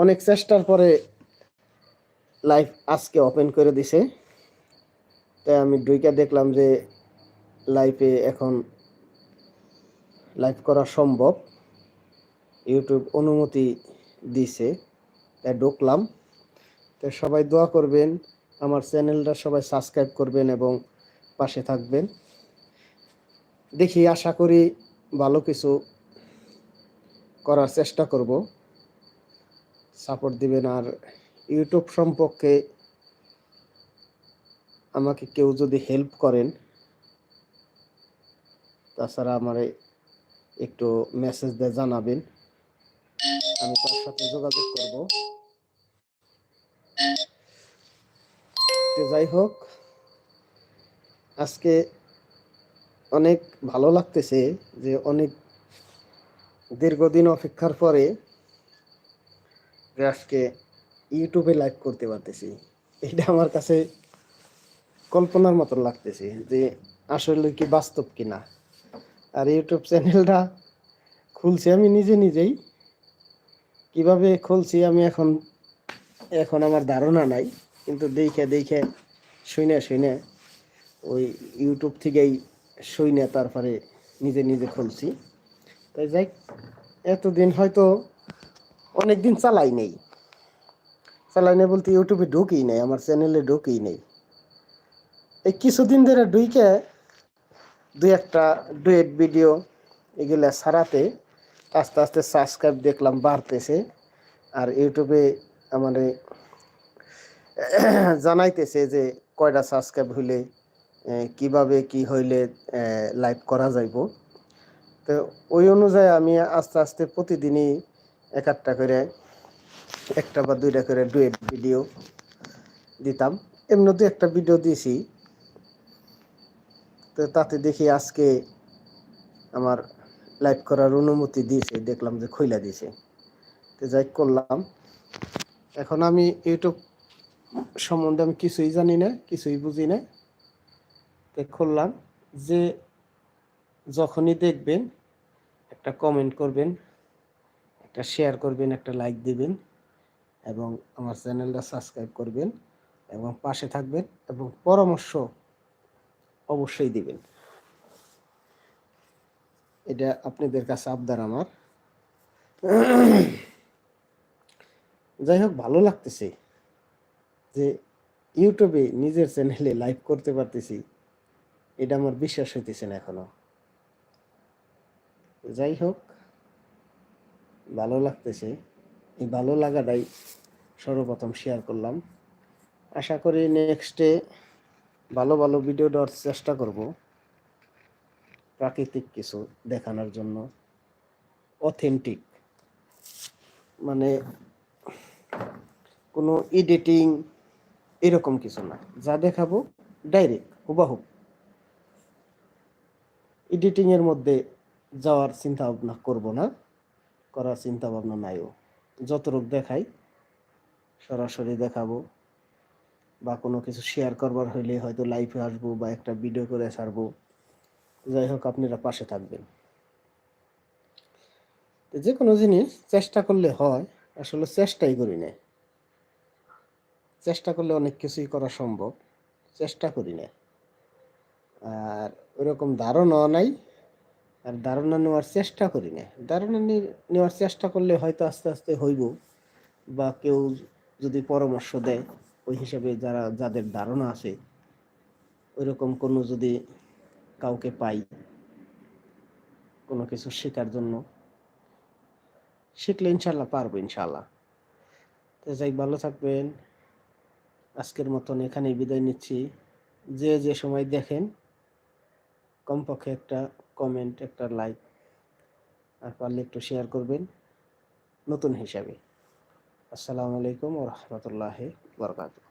অনেক চেষ্টার পরে লাইভ আজকে ওপেন করে দিছে। তাই আমি ঢুইকা দেখলাম যে লাইভে এখন লাইভ করা সম্ভব, ইউটিউব অনুমতি দিছে। তাই ঢুকলাম। তো সবাই দোয়া করবেন, আমার চ্যানেলটা সবাই সাবস্ক্রাইব করবেন এবং পাশে থাকবেন। দেখি, আশা করি ভালো কিছু করার চেষ্টা করব, সাপোর্ট দিবেন। আর ইউটিউব সম্পর্কে আমাকে কেউ যদি হেল্প করেন, তাছাড়া আমারে একটু মেসেজ দিয়ে জানাবেন, আমি তার সাথে যোগাযোগ করব। তো যাই হোক, আজকে অনেক ভালো লাগতেছে যে অনেক দীর্ঘদিন অপেক্ষার পরে যে আজকে ইউটিউবে লাইভ করতে পারতেছি। এটা আমার কাছে কল্পনার মতো লাগতেছে যে আসলে কি বাস্তব কিনা। আর ইউটিউব চ্যানেলটা খুলছি আমি নিজে নিজেই, কিভাবে খুলছি আমি এখন আমার ধারণা নাই, কিন্তু দেখে দেখে শুনে ওই ইউটিউব থেকেই শুনে তারপরে নিজে নিজে খুলছি। তাই যাই, এতদিন হয়তো অনেকদিন চালাই নেই বলতে ইউটিউবে ঢুকেই নেই, আমার চ্যানেলে ঢুকেই নেই। এই কিছুদিন ধরে ঢুকে দুই একটা ডুয়েট ভিডিও এগুলা ছাড়াতে আস্তে আস্তে সাবস্ক্রাইব দেখলাম বাড়তেছে। আর ইউটিউবে আমাদের জানাইতেছে যে কয়টা সাবস্ক্রাইব হইলে কিভাবে কি হইলে লাইভ করা যাইব। তো ওই অনুযায়ী আমি আস্তে আস্তে প্রতিদিনই একটা বা দুইটা করে ডুয়েট ভিডিও দিতাম। এমনি দু একটা ভিডিও দিয়েছি। তো তাতে দেখি আজকে আমার লাইভ করার অনুমতি দিয়েছে, দেখলাম যে খুইলা দিয়েছে। তো যাই করলাম। এখন আমি ইউটিউব সম্বন্ধে আমি কিছুই জানি না, কিছুই বুঝি না। তো খুললাম, যে যখনই দেখবেন একটা কমেন্ট করবেন, একটা শেয়ার করবেন, একটা লাইক দিবেন এবং আমার চ্যানেলটা সাবস্ক্রাইব করবেন এবং পাশে থাকবেন এবং পরামর্শ অবশ্যই দিবেন। এটা আপনাদের কাছে আবদার আমার। যাই হোক, ভালো লাগতেছে যে ইউটিউবে নিজের চ্যানেলে লাইভ করতে পারতেছি, এটা আমার বিশ্বাস হইতেছে না এখনো। যাই হোক, ভালো লাগতেছে। এই ভালো লাগাটাই সর্বপ্রথম শেয়ার করলাম। আশা করি নেক্সটে ভালো ভালো ভিডিও দেওয়ার চেষ্টা করব, প্রাকৃতিক কিছু দেখানোর জন্য, অথেন্টিক, মানে কোনো এডিটিং এরকম কিছু না, যা দেখাবো ডাইরেক্ট হুবাহু। এডিটিং এর মধ্যে যাওয়ার চিন্তা ভাবনা করব না, করার চিন্তা ভাবনা নাইও। যতটুক দেখাই সরাসরি দেখাবো, বা কোনো কিছু শেয়ার করবার হইলে হয়তো লাইভে আসবো বা একটা ভিডিও করে ছাড়বো। যাই হোক, আপনারা পাশে থাকবেন। যে কোনো জিনিস চেষ্টা করলে হয়, আসলে চেষ্টাই করি না। চেষ্টা করলে অনেক কিছুই করা সম্ভব, চেষ্টা করি না। আর ওরকম ধারণা নাই, আর ধারণা নেওয়ার চেষ্টা করি না। ধারণা নেওয়ার চেষ্টা করলে হয়তো আস্তে আস্তে হইব, বা কেউ যদি পরামর্শ দেয় ওই হিসাবে যাদের ধারণা আছে ওইরকম কোনো যদি কাউকে পাই কোনো কিছু শেখার জন্য, শিখলে ইনশাল্লাহ পারবো, ইনশাল্লাহ। তো যাই, ভালো থাকবেন। আজকের মতন এখানেই বিদায় নিচ্ছি। যে যে সময় দেখেন কমপক্ষে একটা কমেন্ট, একটা লাইক, আর পারলে একটু শেয়ার করবেন নতুন হিসাবে। আসসালামু আলাইকুম ওয়া রাহমাতুল্লাহি ওয়া বারাকাতুহু।